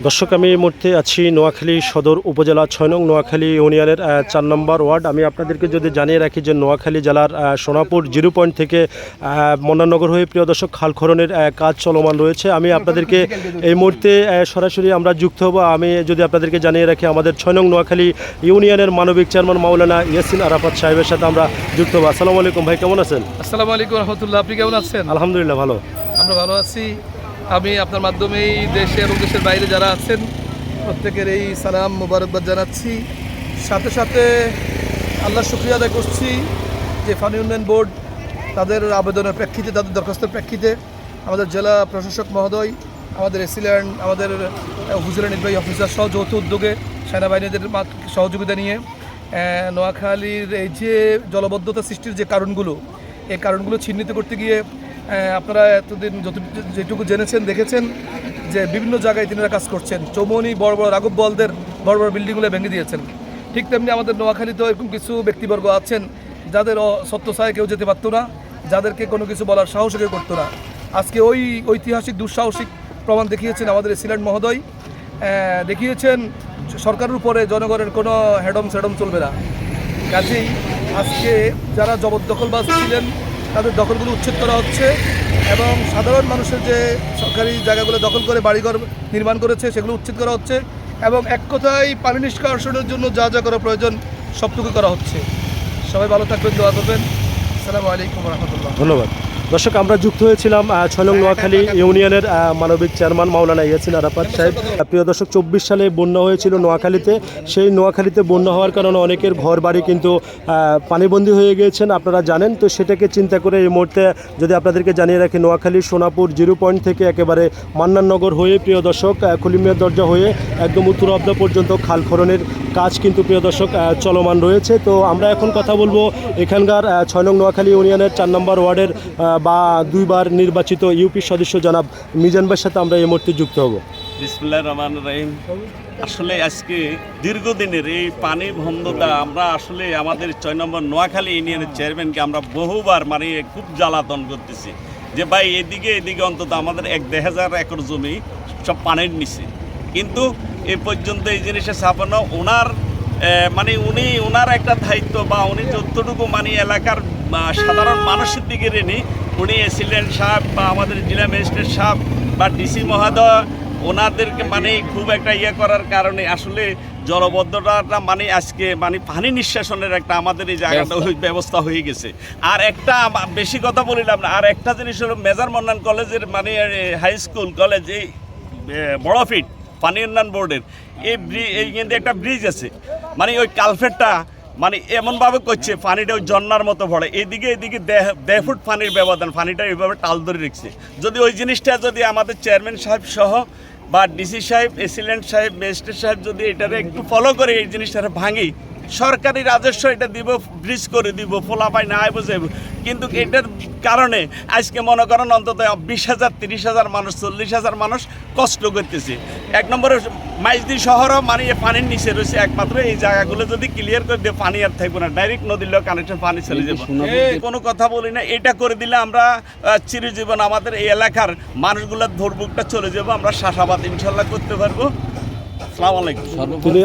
দর্শক, আমি এই মুহূর্তে আছি নোয়াখালী সদর উপজেলা ৬ নং নোয়াখালী ইউনিয়নের ৪ নম্বর ওয়ার্ড। আমি আপনাদেরকে যদি জানিয়ে রাখি যে নোয়াখালী জেলার সোনাপুর 0 পয়েন্ট থেকে মন্নাননগর হয়ে প্রিয় দর্শক খাল খননের কাজ চলমান রয়েছে। আমি আপনাদেরকে এই মুহূর্তে সরাসরি আমরা যুক্ত হব। আমি যদি আপনাদেরকে জানিয়ে রাখি আমাদের ৬ নং নোয়াখালী ইউনিয়নের মানবিক চেয়ারম্যান মাওলানা ইয়াসিন আরাফাত সাহেবের সাথে আমরা যুক্ত হব। আসসালামু আলাইকুম ভাই, কেমন আছেন? আসসালামু আলাইকুম রহমতুল্লাহ, আপনি কেমন আছেন? আলহামদুলিল্লাহ ভালো। আমরা ভালো আছি। আমি আপনার মাধ্যমেই দেশে এবং দেশের বাইরে যারা আছেন প্রত্যেকের এই সালাম মুবারকবাদ জানাচ্ছি। সাথে সাথে আল্লাহর শুকরিয়া আদায় করছি যে ফানি উন্নয়ন বোর্ড তাদের আবেদনের প্রেক্ষিতে, তাদের দরখাস্তের প্রেক্ষিতে আমাদের জেলা প্রশাসক মহোদয়, আমাদের এসিল্যান্ড, আমাদের উপজেলা নির্বাহী অফিসার সহ যৌথ উদ্যোগে সেনাবাহিনীদের সহযোগিতা নিয়ে নোয়াখালীর এই যে জলবদ্ধতা সৃষ্টির যে কারণগুলো, এই কারণগুলো চিহ্নিত করতে গিয়ে আপনারা এতদিন যেটুকু জেনেছেন, দেখেছেন যে বিভিন্ন জায়গায় তিনারা কাজ করছেন। চৌমনি বড় বড় রাঘব বোয়ালদের বড় বড় বিল্ডিংগুলো ভেঙে দিয়েছেন। ঠিক তেমনি আমাদের নোয়াখালীতেও এরকম কিছু ব্যক্তিবর্গ আছেন যাদের সত্যসায় কেউ যেতে পারতো না, যাদেরকে কোনো কিছু বলার সাহস কেউ করতো না। আজকে ওই ঐতিহাসিক দুঃসাহসিক প্রমাণ দেখিয়েছেন আমাদের এসিল্যান্ড মহোদয়। দেখিয়েছেন সরকারের উপরে জনগণের কোনো হেডম সেডম চলবে না। কাজেই আজকে যারা জবরদখলবাজ ছিলেন তাদের দখলগুলো উচ্ছেদ করা হচ্ছে এবং সাধারণ মানুষের যে সরকারি জায়গাগুলো দখল করে বাড়িঘর নির্মাণ করেছে সেগুলো উচ্ছেদ করা হচ্ছে এবং এক কথায় পানি নিষ্কাশনের জন্য যা যা করা প্রয়োজন সবটুকু করা হচ্ছে। সবাই ভালো থাকবেন, দোয়া করবেন। আসসালামু আলাইকুম রহমতুল্লাহ। ধন্যবাদ। দর্শক, আমরা যুক্ত হয়েছিলাম ৬ নং নোয়াখালী ইউনিয়নের মানবিক চেয়ারম্যান মাওলানা ইয়াসিন আরাফাত সাহেব। প্রিয় দর্শক, ২৪ সালে বন্যা হয়েছিল নোয়াখালীতে। সেই নোয়াখালীতে বন্যা হওয়ার কারণে অনেকের ঘর বাড়ি কিন্তু পানিবন্দী হয়ে গিয়েছেন, আপনারা জানেন। তো সেটাকে চিন্তা করে এই মুহূর্তে যদি আপনাদেরকে জানিয়ে রাখি নোয়াখালী সোনাপুর 0 পয়েন্ট থেকে একেবারে মান্নাননগর হয়ে প্রিয় দর্শক খলিমিয়ার দরজা হয়ে একদম উত্তর অবদা পর্যন্ত খাল খননের কাজ কিন্তু প্রিয় দর্শক চলমান রয়েছে। তো আমরা এখন কথা বলবো এখানকার ৬ নং নোয়াখালী ইউনিয়নের ৪ নম্বর ওয়ার্ডের বা 2 বার নির্বাচিত ইউপি সদস্য জনাব মিজান ভাইয়ের সাথে আমরা এই মুহূর্তে যুক্ত হব। বিসমিল্লাহির রহমানির রহিম। আসলে আজকে দীর্ঘদিনের এই পানি বন্ধতা আমরা আসলে আমাদের ৬ নম্বর নোয়াখালী ইউনিয়নের চেয়ারম্যানকে আমরা বহুবার খুব জ্বালাতন করতেছি যে ভাই এদিকে অন্তত আমাদের ১,৫০০ একর জমি সব পানির নিচে, কিন্তু এ পর্যন্ত এই জিনিসটা ছাপানো ওনার ওনার একটা দায়িত্ব বা উনি যতটুকু এলাকার সাধারণ মানুষের দিকে রেনি উনি এসিল্যান্ড সাহেব বা আমাদের জেলা ম্যাজিস্ট্রেট সাহেব বা ডিসি মহোদয় ওনাদেরকে খুব একটা করার কারণে আসলে জলবদ্ধতাটা আজকে পানি নিঃশ্বাসনের একটা আমাদের এই জায়গাটা ব্যবস্থা হয়ে গেছে। আর একটা বেশি কথা বলিলাম না, আর একটা জিনিস হলো মেজর মন্নান কলেজের হাই স্কুল কলেজ এই বড় ফিট পানি উন্নয়ন বোর্ডের এই কিন্তু একটা ব্রিজ আছে, ওই কালফেটটা এমনভাবে করছে পানিটা ওই জন্নার মতো পড়ে, এদিকে 1.5 ফুট পানির ব্যবধান, পানিটা এইভাবে টাল ধরে রেখেছে। যদি ওই জিনিসটা যদি আমাদের চেয়ারম্যান সাহেব সহ বা ডিসি সাহেব, এসিল্যান্ড সাহেব, ম্যাজিস্ট্রেট সাহেব যদি এটারে একটু ফলো করে এই জিনিসটা ভাঙি, সরকারি রাজস্ব এটা দিব, ব্রিজ করে দিব, ফোলাপাই না বুঝে, কিন্তু এটার কারণে আজকে মনে করেন অন্তত 20,000, 30,000 মানুষ, 40,000 মানুষ কষ্ট করতেছে। 1 নম্বরে মাইজদি শহরও পানির নিচে রয়েছে, একমাত্র এই জায়গাগুলো যদি ক্লিয়ার করে দিয়ে পানি আর থাকবে না, ডাইরেক্ট নদীর কানেকশন পানি চলে যাবে। কোনো কথা বলি না, এটা করে দিলে আমরা চিরজীবন আমাদের এই এলাকার মানুষগুলোর ধর্মুখটা চলে যাবো, আমরা চাষাবাদ ইনশাল্লাহ করতে পারবো। তিনি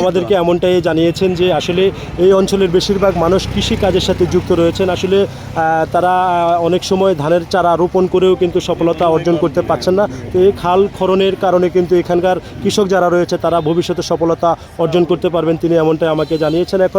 আমাদেরকে এমনটাই জানিয়েছেন যে আসলে এই অঞ্চলের বেশিরভাগ মানুষ কৃষি কাজের সাথে যুক্ত রয়েছেন। আসলে তারা অনেক সময় ধানের চারা রোপণ করেও কিন্তু সফলতা অর্জন করতে পারছেন না। তো এই খাল খননের কারণে কিন্তু এখানকার কৃষক যারা রয়েছে তারা ভবিষ্যতে সফলতা অর্জন করতে পারবেন, তিনি এমনটাই আমাকে জানিয়েছেন। এখন